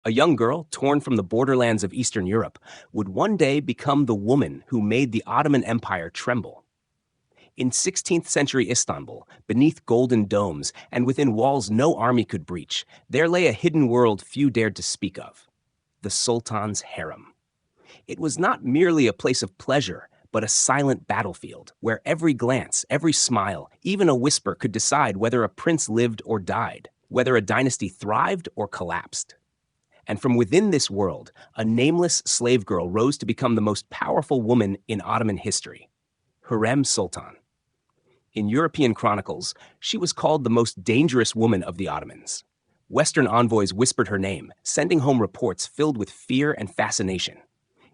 A young girl, torn from the borderlands of Eastern Europe, would one day become the woman who made the Ottoman Empire tremble. In 16th century Istanbul, beneath golden domes and within walls no army could breach, there lay a hidden world few dared to speak of: the Sultan's harem. It was not merely a place of pleasure, but a silent battlefield where every glance, every smile, even a whisper could decide whether a prince lived or died, whether a dynasty thrived or collapsed. And from within this world, a nameless slave girl rose to become the most powerful woman in Ottoman history: Hürrem Sultan. In European chronicles, she was called the most dangerous woman of the Ottomans. Western envoys whispered her name, sending home reports filled with fear and fascination.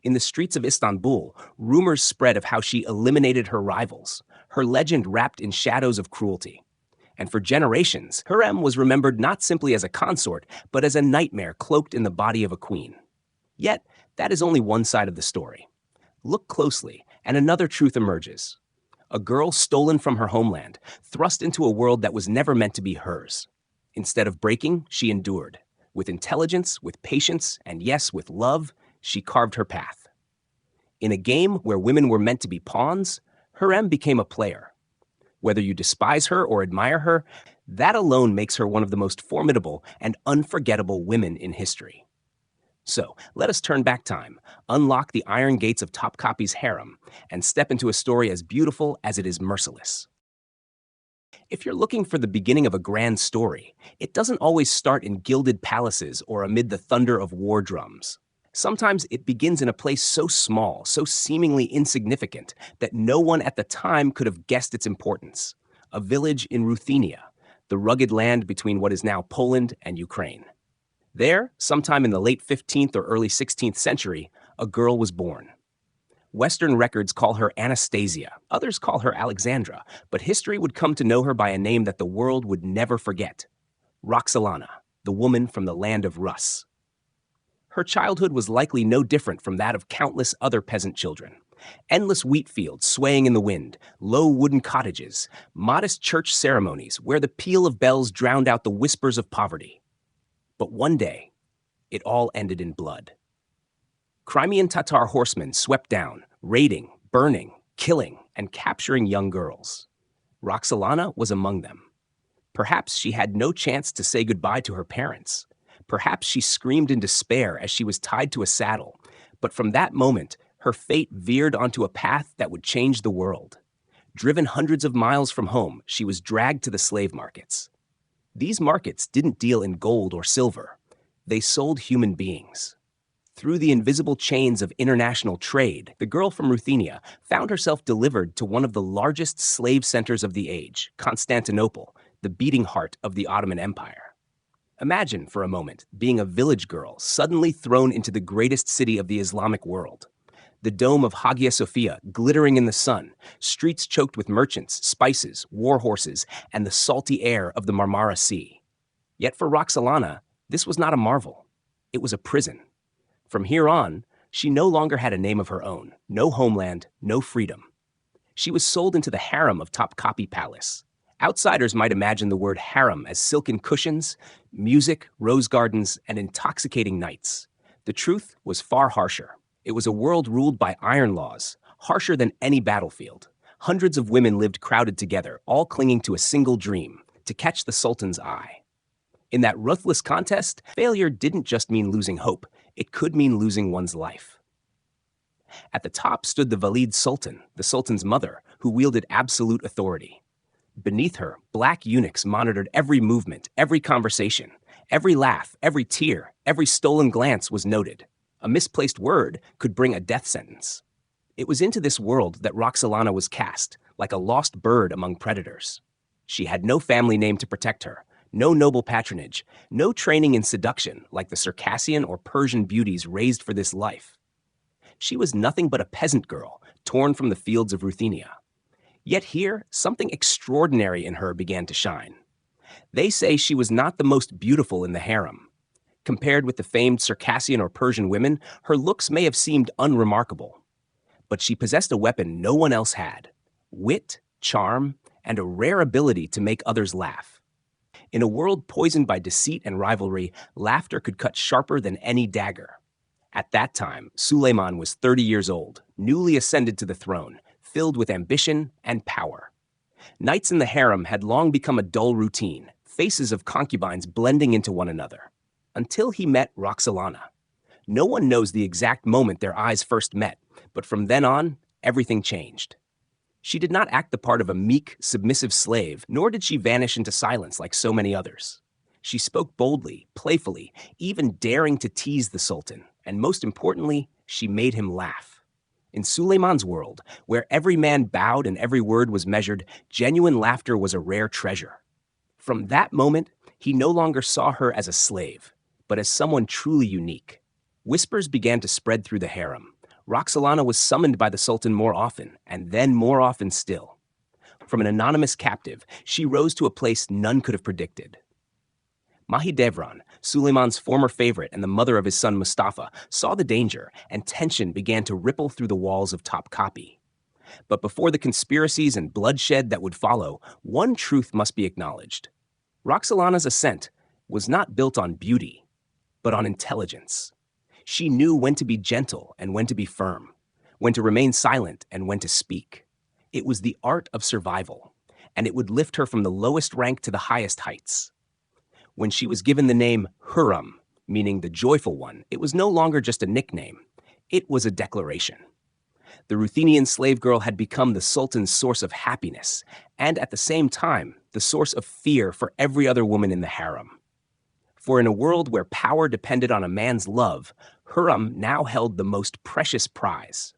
In the streets of Istanbul, rumors spread of how she eliminated her rivals, her legend wrapped in shadows of cruelty. And for generations, Hürrem was remembered not simply as a consort, but as a nightmare cloaked in the body of a queen. Yet, that is only one side of the story. Look closely, and another truth emerges. A girl stolen from her homeland, thrust into a world that was never meant to be hers. Instead of breaking, she endured. With intelligence, with patience, and yes, with love, she carved her path. In a game where women were meant to be pawns, Hürrem became a player. Whether you despise her or admire her, that alone makes her one of the most formidable and unforgettable women in history. So, let us turn back time, unlock the iron gates of Topkapi's harem, and step into a story as beautiful as it is merciless. If you're looking for the beginning of a grand story, it doesn't always start in gilded palaces or amid the thunder of war drums. Sometimes it begins in a place so small, so seemingly insignificant, that no one at the time could have guessed its importance: a village in Ruthenia, the rugged land between what is now Poland and Ukraine. There, sometime in the late 15th or early 16th century, a girl was born. Western records call her Anastasia, others call her Alexandra, but history would come to know her by a name that the world would never forget: Roxelana, the woman from the land of Rus. Her childhood was likely no different from that of countless other peasant children. Endless wheat fields swaying in the wind, low wooden cottages, modest church ceremonies where the peal of bells drowned out the whispers of poverty. But one day, it all ended in blood. Crimean Tatar horsemen swept down, raiding, burning, killing, and capturing young girls. Roxelana was among them. Perhaps she had no chance to say goodbye to her parents. Perhaps she screamed in despair as she was tied to a saddle, but from that moment, her fate veered onto a path that would change the world. Driven hundreds of miles from home, she was dragged to the slave markets. These markets didn't deal in gold or silver. They sold human beings. Through the invisible chains of international trade, the girl from Ruthenia found herself delivered to one of the largest slave centers of the age, Constantinople, the beating heart of the Ottoman Empire. Imagine, for a moment, being a village girl suddenly thrown into the greatest city of the Islamic world. The dome of Hagia Sophia glittering in the sun, streets choked with merchants, spices, war horses, and the salty air of the Marmara Sea. Yet for Roxelana, this was not a marvel. It was a prison. From here on, she no longer had a name of her own, no homeland, no freedom. She was sold into the harem of Topkapi Palace. Outsiders might imagine the word harem as silken cushions, music, rose gardens, and intoxicating nights. The truth was far harsher. It was a world ruled by iron laws, harsher than any battlefield. Hundreds of women lived crowded together, all clinging to a single dream: to catch the Sultan's eye. In that ruthless contest, failure didn't just mean losing hope, it could mean losing one's life. At the top stood the Valid Sultan, the Sultan's mother, who wielded absolute authority. Beneath her, black eunuchs monitored every movement, every conversation. Every laugh, every tear, every stolen glance was noted. A misplaced word could bring a death sentence. It was into this world that Roxelana was cast, like a lost bird among predators. She had no family name to protect her, no noble patronage, no training in seduction like the Circassian or Persian beauties raised for this life. She was nothing but a peasant girl, torn from the fields of Ruthenia. Yet here, something extraordinary in her began to shine. They say she was not the most beautiful in the harem. Compared with the famed Circassian or Persian women, her looks may have seemed unremarkable. But she possessed a weapon no one else had: wit, charm, and a rare ability to make others laugh. In a world poisoned by deceit and rivalry, laughter could cut sharper than any dagger. At that time, Suleiman was 30 years old, newly ascended to the throne, filled with ambition and power. Nights in the harem had long become a dull routine, faces of concubines blending into one another. Until he met Roxelana. No one knows the exact moment their eyes first met, but from then on, everything changed. She did not act the part of a meek, submissive slave, nor did she vanish into silence like so many others. She spoke boldly, playfully, even daring to tease the Sultan, and most importantly, she made him laugh. In Suleiman's world, where every man bowed and every word was measured, genuine laughter was a rare treasure. From that moment, he no longer saw her as a slave, but as someone truly unique. Whispers began to spread through the harem. Roxelana was summoned by the Sultan more often, and then more often still. From an anonymous captive, she rose to a place none could have predicted. Mahidevran, Suleiman's former favorite and the mother of his son Mustafa, saw the danger, and tension began to ripple through the walls of Topkapi. But before the conspiracies and bloodshed that would follow, one truth must be acknowledged. Roxelana's ascent was not built on beauty, but on intelligence. She knew when to be gentle and when to be firm, when to remain silent and when to speak. It was the art of survival, and it would lift her from the lowest rank to the highest heights. When she was given the name Hürrem, meaning the joyful one, it was no longer just a nickname. It was a declaration. The Ruthenian slave girl had become the Sultan's source of happiness, and at the same time, the source of fear for every other woman in the harem. For in a world where power depended on a man's love, Hürrem now held the most precious prize.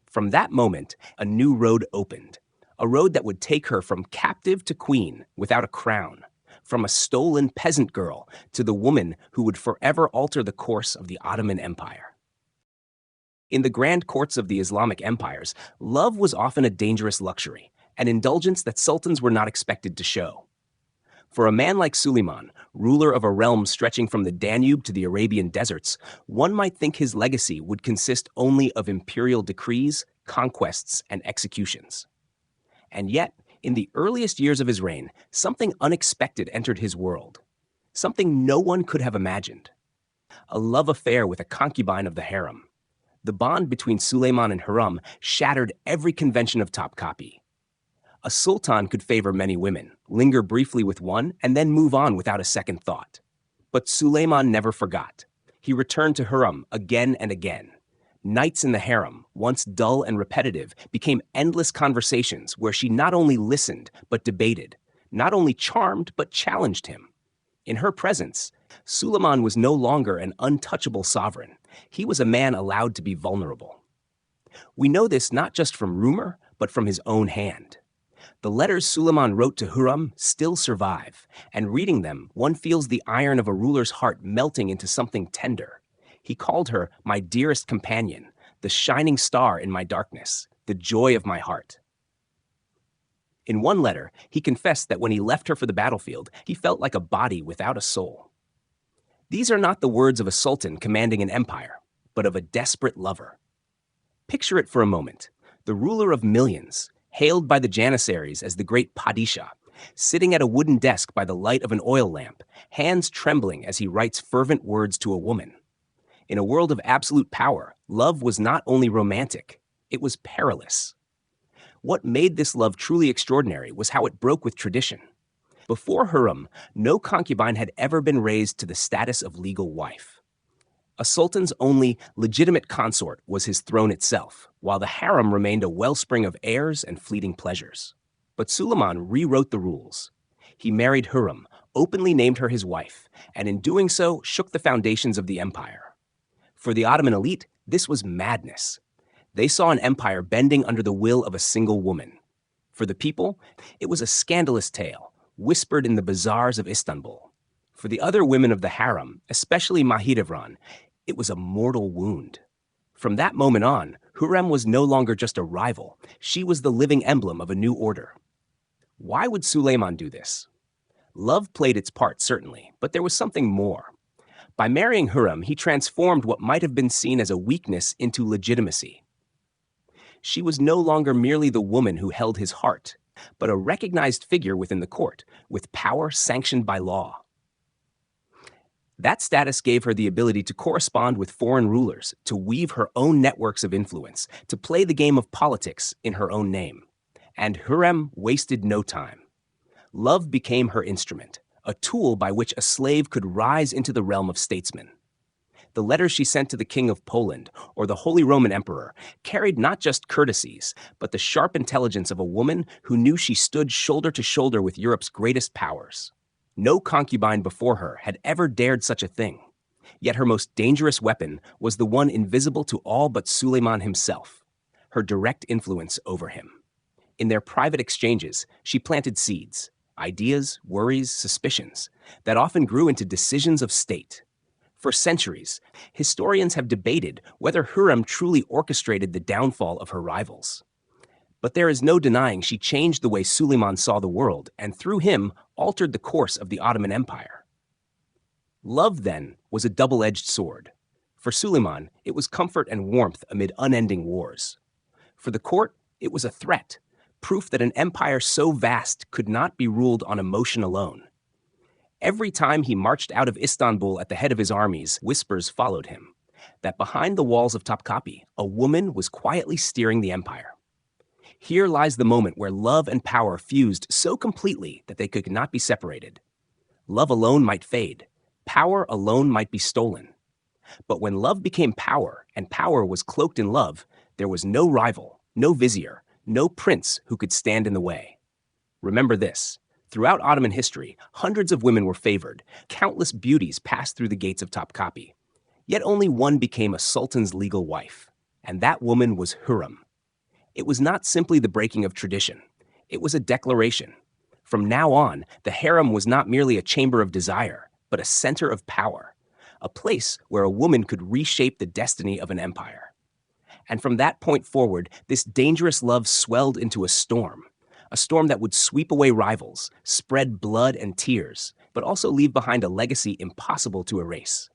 From that moment, a new road opened, a road that would take her from captive to queen without a crown, from a stolen peasant girl to the woman who would forever alter the course of the Ottoman Empire. In the grand courts of the Islamic empires, love was often a dangerous luxury, an indulgence that sultans were not expected to show. For a man like Suleiman, ruler of a realm stretching from the Danube to the Arabian deserts, one might think his legacy would consist only of imperial decrees, conquests, and executions. And yet, in the earliest years of his reign, something unexpected entered his world, something no one could have imagined. A love affair with a concubine of the harem. The bond between Suleiman and Hürrem shattered every convention of Topkapi. A sultan could favor many women, linger briefly with one, and then move on without a second thought. But Suleiman never forgot. He returned to Hürrem again and again. Nights in the harem, once dull and repetitive, became endless conversations where she not only listened but debated, not only charmed but challenged him. In her presence, Suleiman was no longer an untouchable sovereign. He was a man allowed to be vulnerable. We know this not just from rumor, but from his own hand. The letters Suleiman wrote to Hürrem still survive, and reading them, one feels the iron of a ruler's heart melting into something tender. He called her my dearest companion, the shining star in my darkness, the joy of my heart. In one letter, he confessed that when he left her for the battlefield, he felt like a body without a soul. These are not the words of a sultan commanding an empire, but of a desperate lover. Picture it for a moment, the ruler of millions, hailed by the Janissaries as the great Padishah, sitting at a wooden desk by the light of an oil lamp, hands trembling as he writes fervent words to a woman. In a world of absolute power, love was not only romantic, it was perilous. What made this love truly extraordinary was how it broke with tradition. Before Hürrem, no concubine had ever been raised to the status of legal wife. A sultan's only legitimate consort was his throne itself, while the harem remained a wellspring of heirs and fleeting pleasures. But Suleiman rewrote the rules. He married Hürrem, openly named her his wife, and in doing so shook the foundations of the empire. For the Ottoman elite, this was madness. They saw an empire bending under the will of a single woman. For the people, it was a scandalous tale, whispered in the bazaars of Istanbul. For the other women of the harem, especially Mahidevran, it was a mortal wound. From that moment on, Hürrem was no longer just a rival. She was the living emblem of a new order. Why would Suleiman do this? Love played its part, certainly, but there was something more. By marrying Hürrem, he transformed what might have been seen as a weakness into legitimacy. She was no longer merely the woman who held his heart, but a recognized figure within the court, with power sanctioned by law. That status gave her the ability to correspond with foreign rulers, to weave her own networks of influence, to play the game of politics in her own name. And Hürrem wasted no time. Love became her instrument, a tool by which a slave could rise into the realm of statesman. The letters she sent to the King of Poland or the Holy Roman Emperor carried not just courtesies, but the sharp intelligence of a woman who knew she stood shoulder to shoulder with Europe's greatest powers. No concubine before her had ever dared such a thing. Yet her most dangerous weapon was the one invisible to all but Suleiman himself, her direct influence over him. In their private exchanges, she planted seeds, ideas, worries, suspicions, that often grew into decisions of state. For centuries, historians have debated whether Hürrem truly orchestrated the downfall of her rivals. But there is no denying she changed the way Suleiman saw the world and through him altered the course of the Ottoman Empire. Love, then, was a double-edged sword. For Suleiman, it was comfort and warmth amid unending wars. For the court, it was a threat, proof that an empire so vast could not be ruled on emotion alone. Every time he marched out of Istanbul at the head of his armies, whispers followed him, that behind the walls of Topkapi, a woman was quietly steering the empire. Here lies the moment where love and power fused so completely that they could not be separated. Love alone might fade. Power alone might be stolen. But when love became power, and power was cloaked in love, there was no rival, no vizier, no prince who could stand in the way. Remember this. Throughout Ottoman history, hundreds of women were favored. Countless beauties passed through the gates of Topkapi. Yet only one became a sultan's legal wife, and that woman was Hürrem. It was not simply the breaking of tradition. It was a declaration. From now on, the harem was not merely a chamber of desire, but a center of power, a place where a woman could reshape the destiny of an empire. And from that point forward, this dangerous love swelled into a storm that would sweep away rivals, spread blood and tears, but also leave behind a legacy impossible to erase.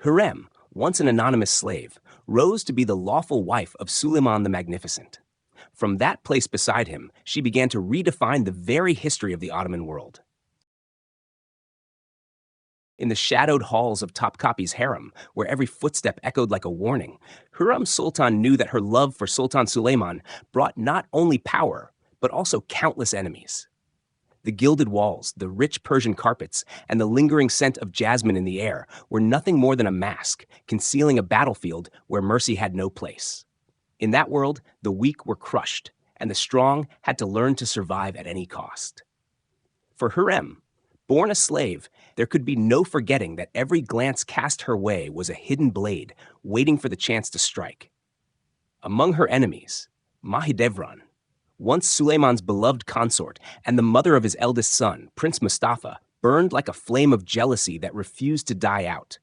Hürrem, once an anonymous slave, rose to be the lawful wife of Suleiman the Magnificent. From that place beside him, she began to redefine the very history of the Ottoman world. In the shadowed halls of Topkapi's harem, where every footstep echoed like a warning, Hürrem Sultan knew that her love for Sultan Suleiman brought not only power, but also countless enemies. The gilded walls, the rich Persian carpets, and the lingering scent of jasmine in the air were nothing more than a mask, concealing a battlefield where mercy had no place. In that world, the weak were crushed, and the strong had to learn to survive at any cost. For Hürrem, born a slave, there could be no forgetting that every glance cast her way was a hidden blade, waiting for the chance to strike. Among her enemies, Mahidevran, once Suleiman's beloved consort and the mother of his eldest son, Prince Mustafa, burned like a flame of jealousy that refused to die out.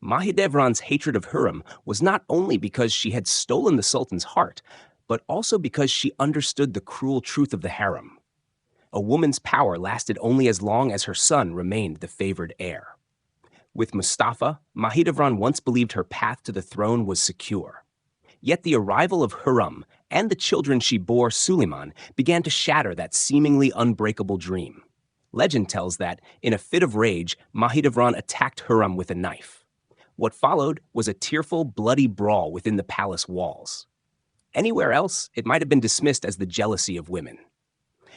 Mahidevran's hatred of Hürrem was not only because she had stolen the Sultan's heart, but also because she understood the cruel truth of the harem. A woman's power lasted only as long as her son remained the favored heir. With Mustafa, Mahidevran once believed her path to the throne was secure. Yet the arrival of Hürrem and the children she bore Suleiman began to shatter that seemingly unbreakable dream. Legend tells that, in a fit of rage, Mahidevran attacked Hürrem with a knife. What followed was a tearful, bloody brawl within the palace walls. Anywhere else, it might have been dismissed as the jealousy of women.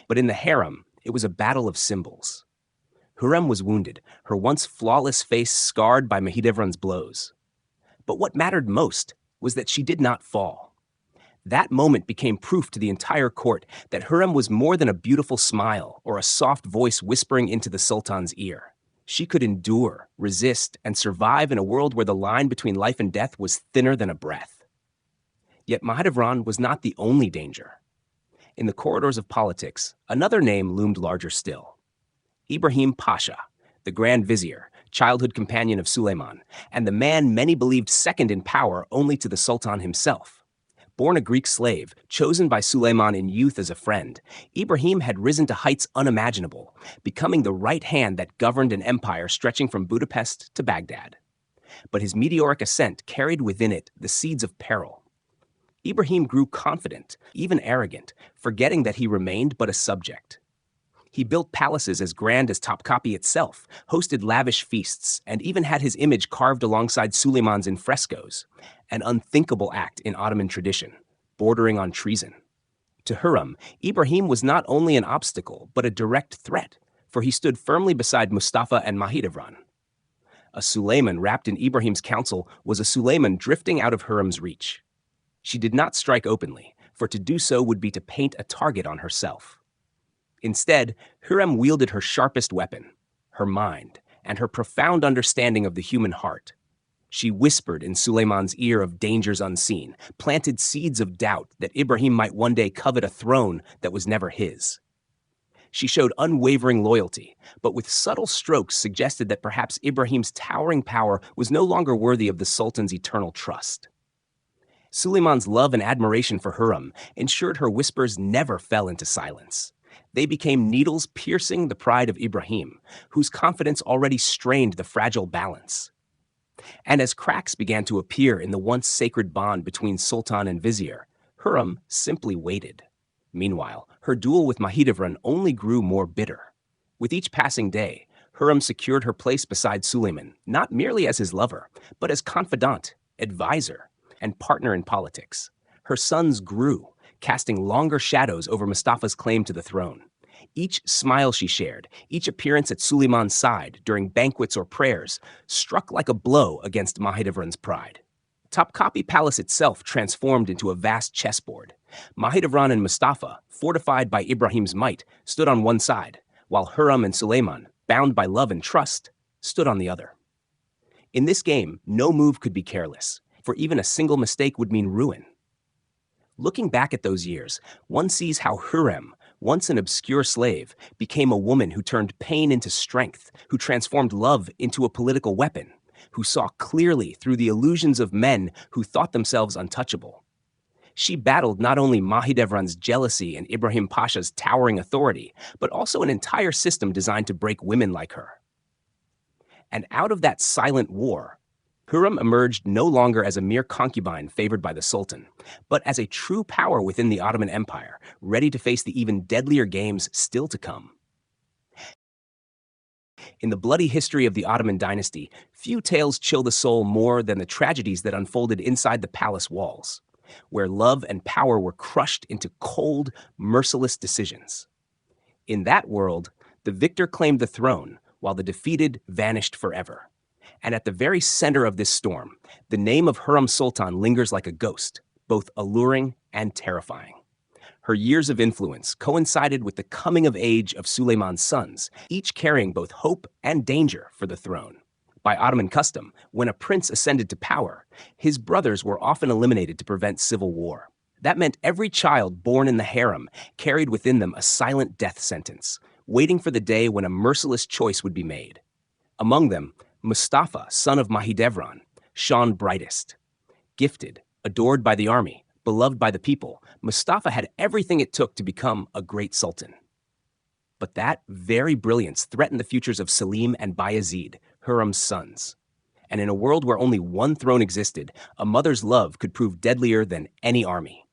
But in the harem, it was a battle of symbols. Hürrem was wounded, her once flawless face scarred by Mahidevran's blows. But what mattered most was that she did not fall. That moment became proof to the entire court that Hürrem was more than a beautiful smile or a soft voice whispering into the Sultan's ear. She could endure, resist, and survive in a world where the line between life and death was thinner than a breath. Yet Mahidevran was not the only danger. In the corridors of politics, another name loomed larger still. Ibrahim Pasha, the Grand Vizier, childhood companion of Suleiman, and the man many believed second in power only to the Sultan himself. Born a Greek slave, chosen by Suleiman in youth as a friend, Ibrahim had risen to heights unimaginable, becoming the right hand that governed an empire stretching from Budapest to Baghdad. But his meteoric ascent carried within it the seeds of peril. Ibrahim grew confident, even arrogant, forgetting that he remained but a subject. He built palaces as grand as Topkapi itself, hosted lavish feasts, and even had his image carved alongside Suleiman's in frescoes, an unthinkable act in Ottoman tradition, bordering on treason. To Hürrem, Ibrahim was not only an obstacle, but a direct threat, for he stood firmly beside Mustafa and Mahidevran. A Suleiman wrapped in Ibrahim's counsel was a Suleiman drifting out of Hürrem's reach. She did not strike openly, for to do so would be to paint a target on herself. Instead, Hürrem wielded her sharpest weapon, her mind, and her profound understanding of the human heart. She whispered in Suleiman's ear of dangers unseen, planted seeds of doubt that Ibrahim might one day covet a throne that was never his. She showed unwavering loyalty, but with subtle strokes suggested that perhaps Ibrahim's towering power was no longer worthy of the Sultan's eternal trust. Suleiman's love and admiration for Hürrem ensured her whispers never fell into silence. They became needles piercing the pride of Ibrahim, whose confidence already strained the fragile balance. And as cracks began to appear in the once sacred bond between Sultan and Vizier, Hürrem simply waited. Meanwhile, her duel with Mahidevran only grew more bitter. With each passing day, Hürrem secured her place beside Suleiman, not merely as his lover, but as confidant, advisor, and partner in politics. Her sons grew, casting longer shadows over Mustafa's claim to the throne. Each smile she shared, each appearance at Suleiman's side during banquets or prayers, struck like a blow against Mahidevran's pride. Topkapi Palace itself transformed into a vast chessboard. Mahidevran and Mustafa, fortified by Ibrahim's might, stood on one side, while Hürrem and Suleiman, bound by love and trust, stood on the other. In this game, no move could be careless, for even a single mistake would mean ruin. Looking back at those years, one sees how Hürrem, once an obscure slave, became a woman who turned pain into strength, who transformed love into a political weapon, who saw clearly through the illusions of men who thought themselves untouchable. She battled not only Mahidevran's jealousy and Ibrahim Pasha's towering authority, but also an entire system designed to break women like her. And out of that silent war, Hürrem emerged no longer as a mere concubine favored by the Sultan, but as a true power within the Ottoman Empire, ready to face the even deadlier games still to come. In the bloody history of the Ottoman dynasty, few tales chill the soul more than the tragedies that unfolded inside the palace walls, where love and power were crushed into cold, merciless decisions. In that world, the victor claimed the throne, while the defeated vanished forever. And at the very center of this storm, the name of Hürrem Sultan lingers like a ghost, both alluring and terrifying. Her years of influence coincided with the coming of age of Suleiman's sons, each carrying both hope and danger for the throne. By Ottoman custom, when a prince ascended to power, his brothers were often eliminated to prevent civil war. That meant every child born in the harem carried within them a silent death sentence, waiting for the day when a merciless choice would be made. Among them, Mustafa, son of Mahidevran, shone brightest. Gifted, adored by the army, beloved by the people, Mustafa had everything it took to become a great sultan. But that very brilliance threatened the futures of Selim and Bayezid, Hürrem's sons. And in a world where only one throne existed, a mother's love could prove deadlier than any army.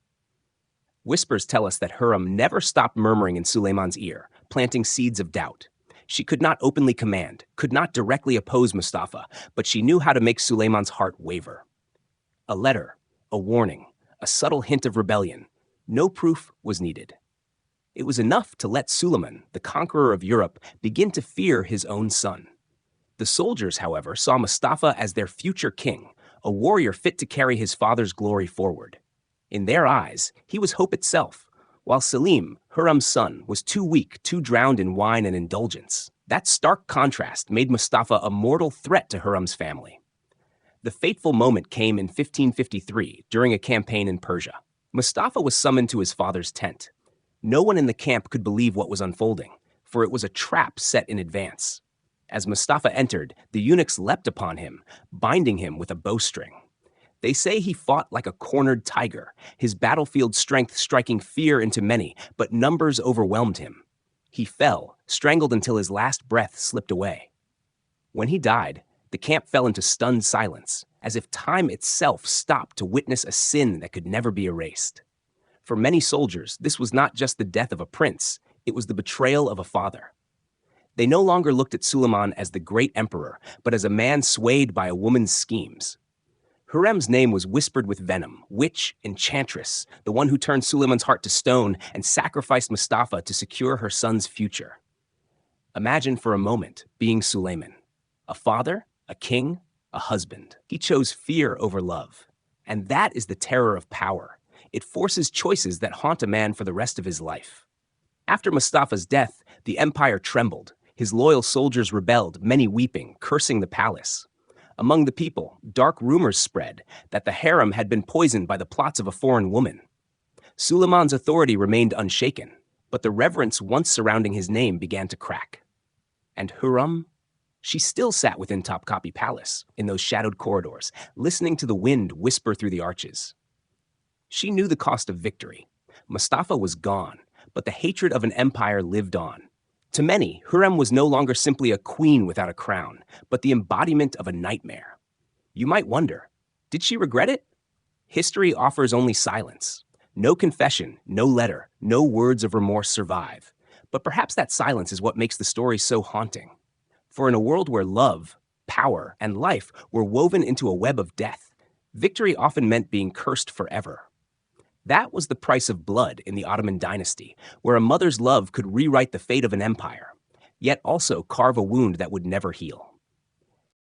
Whispers tell us that Hürrem never stopped murmuring in Suleiman's ear, planting seeds of doubt. She could not openly command, could not directly oppose Mustafa, but she knew how to make Suleiman's heart waver. A letter, a warning, a subtle hint of rebellion. No proof was needed. It was enough to let Suleiman, the conqueror of Europe, begin to fear his own son. The soldiers, however, saw Mustafa as their future king, a warrior fit to carry his father's glory forward. In their eyes, he was hope itself, while Selim, Hürrem's son, was too weak, too drowned in wine and indulgence. That stark contrast made Mustafa a mortal threat to Hürrem's family. The fateful moment came in 1553 during a campaign in Persia. Mustafa was summoned to his father's tent. No one in the camp could believe what was unfolding, for it was a trap set in advance. As Mustafa entered, the eunuchs leapt upon him, binding him with a bowstring. They say he fought like a cornered tiger, his battlefield strength striking fear into many, but numbers overwhelmed him. He fell, strangled until his last breath slipped away. When he died, The camp fell into stunned silence, as if time itself stopped to witness a sin that could never be erased. For many soldiers, this was not just the death of a prince, it was the betrayal of a father. They no longer looked at Suleiman as the great emperor, but as a man swayed by a woman's schemes. Hürrem's name was whispered with venom, witch, enchantress, the one who turned Suleiman's heart to stone and sacrificed Mustafa to secure her son's future. Imagine for a moment being Suleiman, a father, a king, a husband. He chose fear over love. And that is the terror of power. It forces choices that haunt a man for the rest of his life. After Mustafa's death, the empire trembled. His loyal soldiers rebelled, many weeping, cursing the palace. Among the people, dark rumors spread that the harem had been poisoned by the plots of a foreign woman. Suleiman's authority remained unshaken, but the reverence once surrounding his name began to crack. And Hürrem? She still sat within Topkapi Palace, in those shadowed corridors, listening to the wind whisper through the arches. She knew the cost of victory. Mustafa was gone, but the hatred of an empire lived on. To many, Hürrem was no longer simply a queen without a crown, but the embodiment of a nightmare. You might wonder, did she regret it? History offers only silence. No confession, no letter, no words of remorse survive. But perhaps that silence is what makes the story so haunting. For in a world where love, power, and life were woven into a web of death, victory often meant being cursed forever. That was the price of blood in the Ottoman dynasty, where a mother's love could rewrite the fate of an empire, yet also carve a wound that would never heal.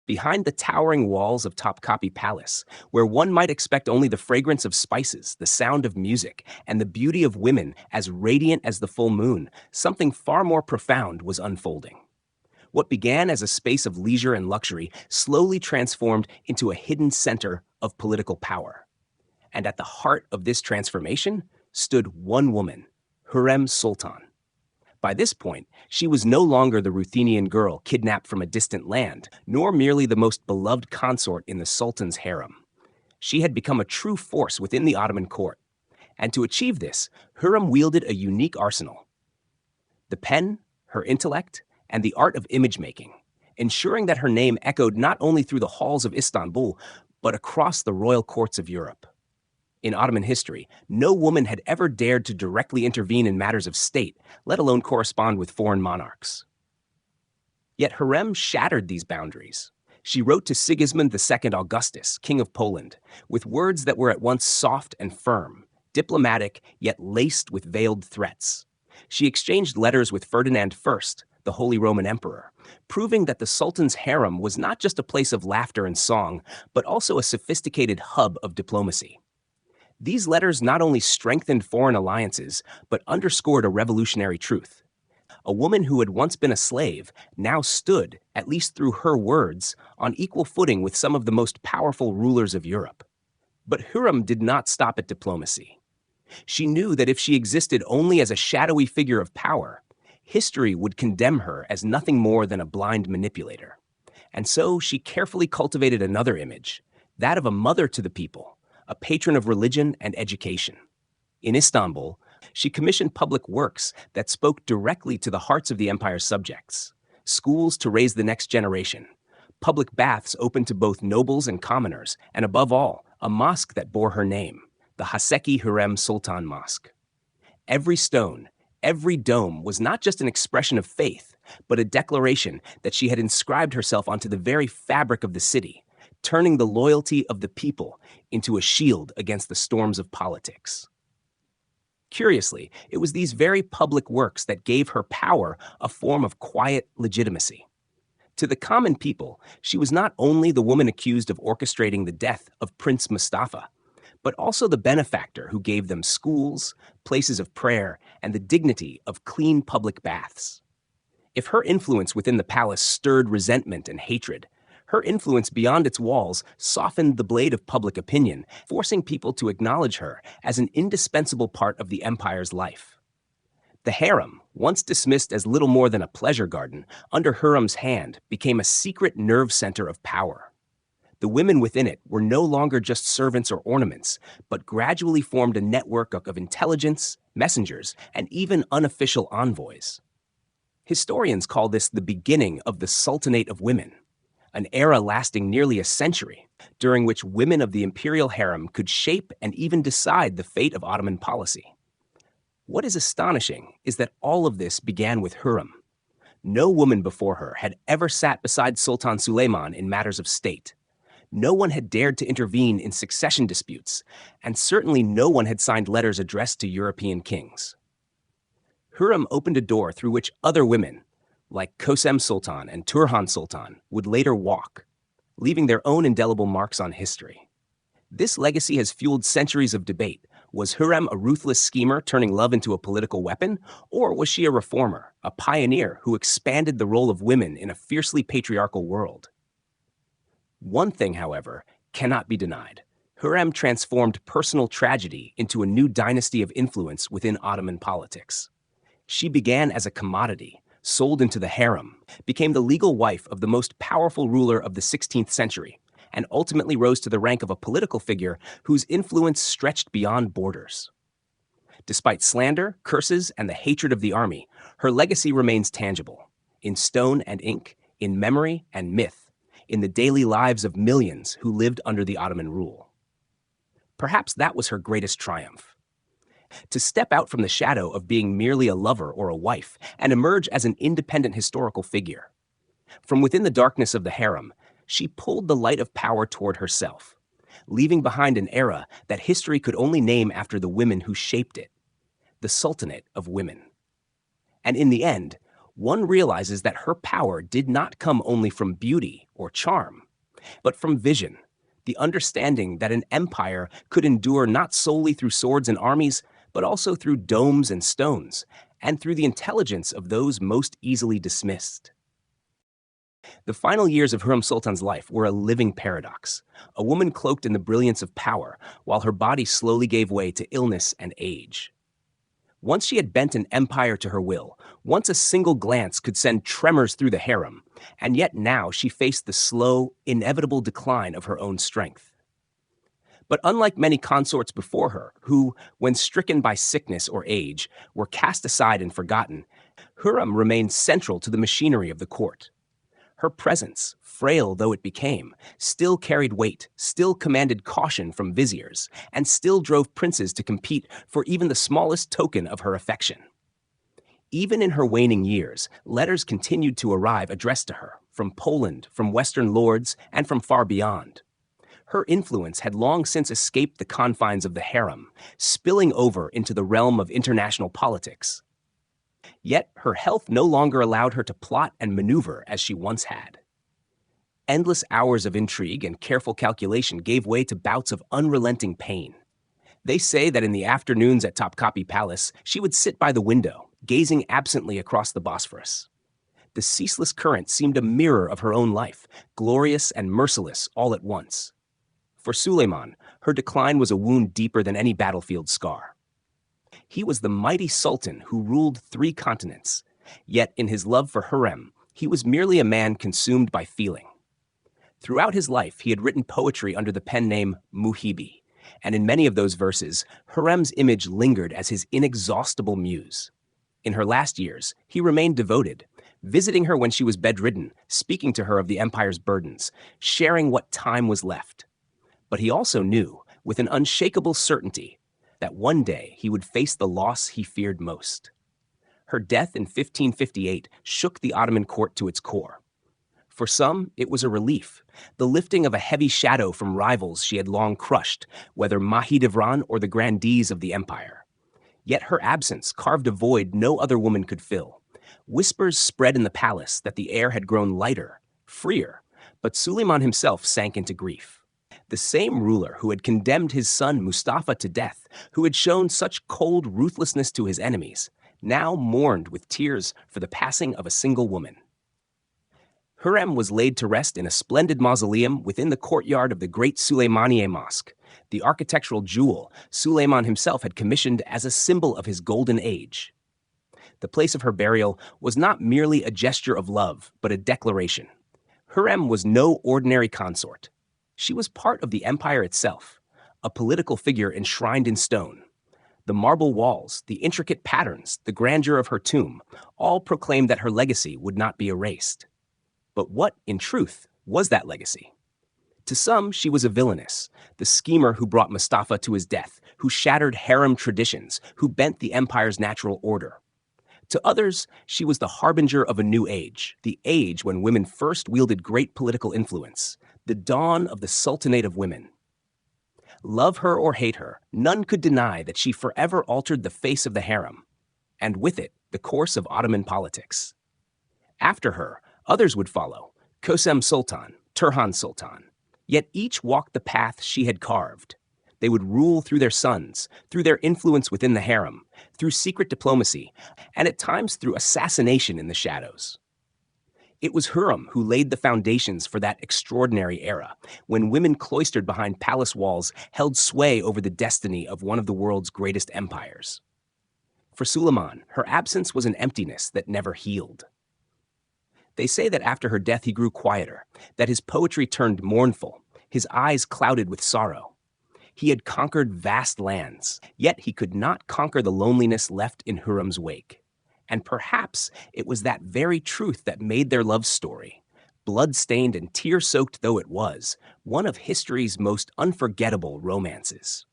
Behind the towering walls of Topkapi Palace, where one might expect only the fragrance of spices, the sound of music, and the beauty of women as radiant as the full moon, something far more profound was unfolding. What began as a space of leisure and luxury slowly transformed into a hidden center of political power. And at the heart of this transformation stood one woman, Hürrem Sultan. By this point, she was no longer the Ruthenian girl kidnapped from a distant land, nor merely the most beloved consort in the Sultan's harem. She had become a true force within the Ottoman court. And to achieve this, Hürrem wielded a unique arsenal: the pen, her intellect, and the art of image-making, ensuring that her name echoed not only through the halls of Istanbul, but across the royal courts of Europe. In Ottoman history, no woman had ever dared to directly intervene in matters of state, let alone correspond with foreign monarchs. Yet Hürrem shattered these boundaries. She wrote to Sigismund II Augustus, King of Poland, with words that were at once soft and firm, diplomatic yet laced with veiled threats. She exchanged letters with Ferdinand I, the Holy Roman Emperor, proving that the Sultan's harem was not just a place of laughter and song, but also a sophisticated hub of diplomacy. These letters not only strengthened foreign alliances, but underscored a revolutionary truth. A woman who had once been a slave now stood, at least through her words, on equal footing with some of the most powerful rulers of Europe. But Hürrem did not stop at diplomacy. She knew that if she existed only as a shadowy figure of power, history would condemn her as nothing more than a blind manipulator. And so she carefully cultivated another image, that of a mother to the people, a patron of religion and education. In Istanbul, she commissioned public works that spoke directly to the hearts of the empire's subjects: schools to raise the next generation, public baths open to both nobles and commoners, and above all, a mosque that bore her name, the Haseki Hürrem Sultan Mosque. Every stone, every dome was not just an expression of faith, but a declaration that she had inscribed herself onto the very fabric of the city, turning the loyalty of the people into a shield against the storms of politics. Curiously, it was these very public works that gave her power a form of quiet legitimacy. To the common people, she was not only the woman accused of orchestrating the death of Prince Mustafa, but also the benefactor who gave them schools, places of prayer, and the dignity of clean public baths. If her influence within the palace stirred resentment and hatred, her influence beyond its walls softened the blade of public opinion, forcing people to acknowledge her as an indispensable part of the empire's life. The harem, once dismissed as little more than a pleasure garden, under Hürrem's hand became a secret nerve center of power. The women within it were no longer just servants or ornaments, but gradually formed a network of intelligence, messengers, and even unofficial envoys. Historians call this the beginning of the Sultanate of Women, an era lasting nearly a century, during which women of the imperial harem could shape and even decide the fate of Ottoman policy. What is astonishing is that all of this began with Hürrem. No woman before her had ever sat beside Sultan Suleiman in matters of state. No one had dared to intervene in succession disputes, and certainly no one had signed letters addressed to European kings. Hürrem opened a door through which other women, like Hürrem Sultan and Turhan Sultan, would later walk, leaving their own indelible marks on history. This legacy has fueled centuries of debate. Was Hürrem a ruthless schemer turning love into a political weapon, or was she a reformer, a pioneer who expanded the role of women in a fiercely patriarchal world? One thing, however, cannot be denied. Hürrem transformed personal tragedy into a new dynasty of influence within Ottoman politics. She began as a commodity, sold into the harem, became the legal wife of the most powerful ruler of the 16th century, and ultimately rose to the rank of a political figure whose influence stretched beyond borders. Despite slander, curses, and the hatred of the army, her legacy remains tangible, in stone and ink, in memory and myth, in the daily lives of millions who lived under the Ottoman rule. Perhaps that was her greatest triumph. To step out from the shadow of being merely a lover or a wife and emerge as an independent historical figure. From within the darkness of the harem, she pulled the light of power toward herself, leaving behind an era that history could only name after the women who shaped it, the Sultanate of Women. And in the end, one realizes that her power did not come only from beauty or charm, but from vision, the understanding that an empire could endure not solely through swords and armies, but also through domes and stones, and through the intelligence of those most easily dismissed. The final years of Hürrem Sultan's life were a living paradox, a woman cloaked in the brilliance of power, while her body slowly gave way to illness and age. Once she had bent an empire to her will, once a single glance could send tremors through the harem, and yet now she faced the slow, inevitable decline of her own strength. But unlike many consorts before her, who, when stricken by sickness or age, were cast aside and forgotten, Hürrem remained central to the machinery of the court. Her presence, frail though it became, still carried weight, still commanded caution from viziers, and still drove princes to compete for even the smallest token of her affection. Even in her waning years, letters continued to arrive addressed to her, from Poland, from Western lords, and from far beyond. Her influence had long since escaped the confines of the harem, spilling over into the realm of international politics. Yet her health no longer allowed her to plot and maneuver as she once had. Endless hours of intrigue and careful calculation gave way to bouts of unrelenting pain. They say that in the afternoons at Topkapi Palace, she would sit by the window, gazing absently across the Bosphorus. The ceaseless current seemed a mirror of her own life, glorious and merciless all at once. For Suleiman, her decline was a wound deeper than any battlefield scar. He was the mighty sultan who ruled 3 continents, yet in his love for Hürrem, he was merely a man consumed by feeling. Throughout his life, he had written poetry under the pen name Muhibi, and in many of those verses, Hürrem's image lingered as his inexhaustible muse. In her last years, he remained devoted, visiting her when she was bedridden, speaking to her of the empire's burdens, sharing what time was left. But he also knew, with an unshakable certainty, that one day he would face the loss he feared most. Her death in 1558 shook the Ottoman court to its core. For some, it was a relief, the lifting of a heavy shadow from rivals she had long crushed, whether Mahidevran or the grandees of the empire. Yet her absence carved a void no other woman could fill. Whispers spread in the palace that the air had grown lighter, freer, but Suleiman himself sank into grief. The same ruler who had condemned his son Mustafa to death, who had shown such cold ruthlessness to his enemies, now mourned with tears for the passing of a single woman. Hürrem was laid to rest in a splendid mausoleum within the courtyard of the great Süleymaniye Mosque, the architectural jewel Suleiman himself had commissioned as a symbol of his golden age. The place of her burial was not merely a gesture of love, but a declaration. Hürrem was no ordinary consort. She was part of the empire itself, a political figure enshrined in stone. The marble walls, the intricate patterns, the grandeur of her tomb, all proclaimed that her legacy would not be erased. But what, in truth, was that legacy? To some, she was a villainess, the schemer who brought Mustafa to his death, who shattered harem traditions, who bent the empire's natural order. To others, she was the harbinger of a new age, the age when women first wielded great political influence, the dawn of the Sultanate of women. Love her or hate her, none could deny that she forever altered the face of the harem, and with it, the course of Ottoman politics. After her, others would follow, Hürrem Sultan, Turhan Sultan. Yet each walked the path she had carved. They would rule through their sons, through their influence within the harem, through secret diplomacy, and at times through assassination in the shadows. It was Hürrem who laid the foundations for that extraordinary era, when women cloistered behind palace walls held sway over the destiny of one of the world's greatest empires. For Suleiman, her absence was an emptiness that never healed. They say that after her death he grew quieter, that his poetry turned mournful, his eyes clouded with sorrow. He had conquered vast lands, yet he could not conquer the loneliness left in Hürrem's wake. And perhaps it was that very truth that made their love story, blood-stained and tear-soaked though it was, one of history's most unforgettable romances.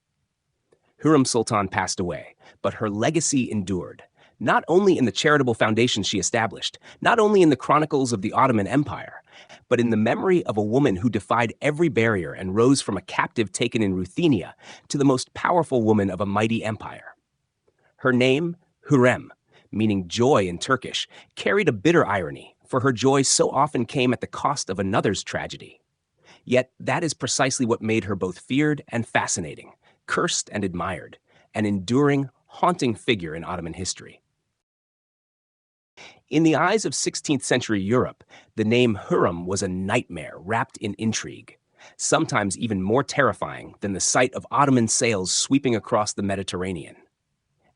Hürrem Sultan passed away, but her legacy endured, not only in the charitable foundations she established, not only in the chronicles of the Ottoman Empire, but in the memory of a woman who defied every barrier and rose from a captive taken in Ruthenia to the most powerful woman of a mighty empire. Her name, Hürrem, meaning joy in Turkish, carried a bitter irony, for her joy so often came at the cost of another's tragedy. Yet that is precisely what made her both feared and fascinating, cursed and admired, an enduring, haunting figure in Ottoman history. In the eyes of 16th century Europe, the name Hürrem was a nightmare wrapped in intrigue, sometimes even more terrifying than the sight of Ottoman sails sweeping across the Mediterranean.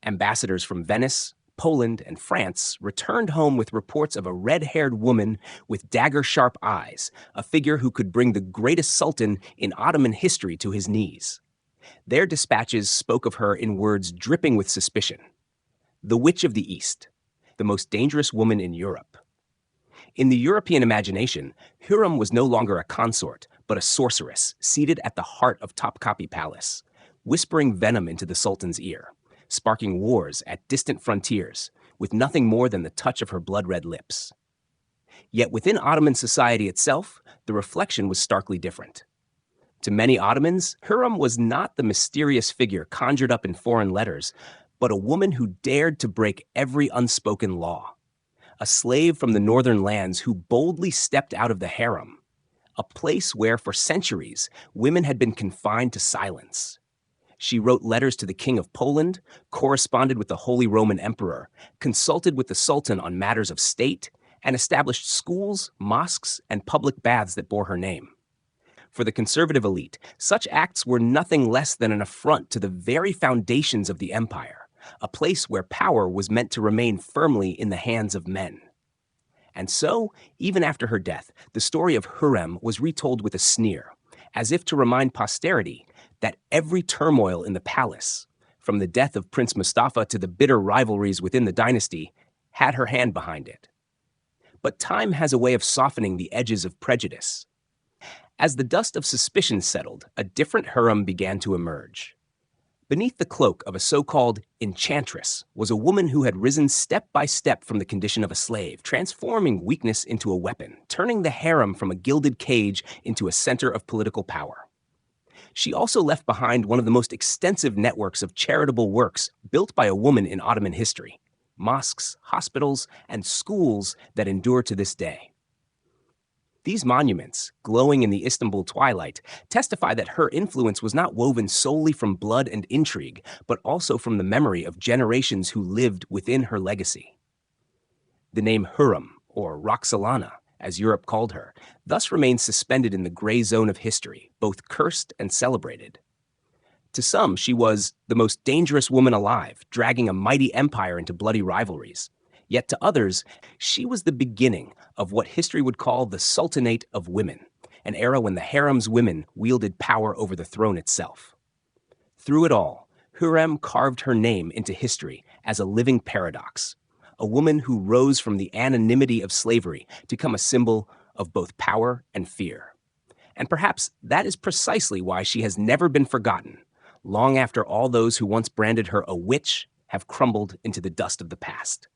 Ambassadors from Venice, Poland, and France returned home with reports of a red-haired woman with dagger-sharp eyes, a figure who could bring the greatest sultan in Ottoman history to his knees. Their dispatches spoke of her in words dripping with suspicion. The Witch of the East, the most dangerous woman in Europe. In the European imagination, Hürrem was no longer a consort, but a sorceress seated at the heart of Topkapi Palace, whispering venom into the Sultan's ear, sparking wars at distant frontiers, with nothing more than the touch of her blood-red lips. Yet within Ottoman society itself, the reflection was starkly different. To many Ottomans, Hürrem was not the mysterious figure conjured up in foreign letters, but a woman who dared to break every unspoken law. A slave from the northern lands who boldly stepped out of the harem, a place where, for centuries, women had been confined to silence. She wrote letters to the King of Poland, corresponded with the Holy Roman Emperor, consulted with the Sultan on matters of state, and established schools, mosques, and public baths that bore her name. For the conservative elite, such acts were nothing less than an affront to the very foundations of the empire, a place where power was meant to remain firmly in the hands of men. And so, even after her death, the story of Hürrem was retold with a sneer, as if to remind posterity that every turmoil in the palace, from the death of Prince Mustafa to the bitter rivalries within the dynasty, had her hand behind it. But time has a way of softening the edges of prejudice. As the dust of suspicion settled, a different Hürrem began to emerge. Beneath the cloak of a so-called enchantress was a woman who had risen step by step from the condition of a slave, transforming weakness into a weapon, turning the harem from a gilded cage into a center of political power. She also left behind one of the most extensive networks of charitable works built by a woman in Ottoman history, mosques, hospitals, and schools that endure to this day. These monuments, glowing in the Istanbul twilight, testify that her influence was not woven solely from blood and intrigue, but also from the memory of generations who lived within her legacy. The name Hürrem, or Roxelana, as Europe called her, thus remains suspended in the gray zone of history, both cursed and celebrated. To some, she was the most dangerous woman alive, dragging a mighty empire into bloody rivalries. Yet to others, she was the beginning of what history would call the Sultanate of Women, an era when the harem's women wielded power over the throne itself. Through it all, Hürrem carved her name into history as a living paradox, a woman who rose from the anonymity of slavery to become a symbol of both power and fear. And perhaps that is precisely why she has never been forgotten, long after all those who once branded her a witch have crumbled into the dust of the past.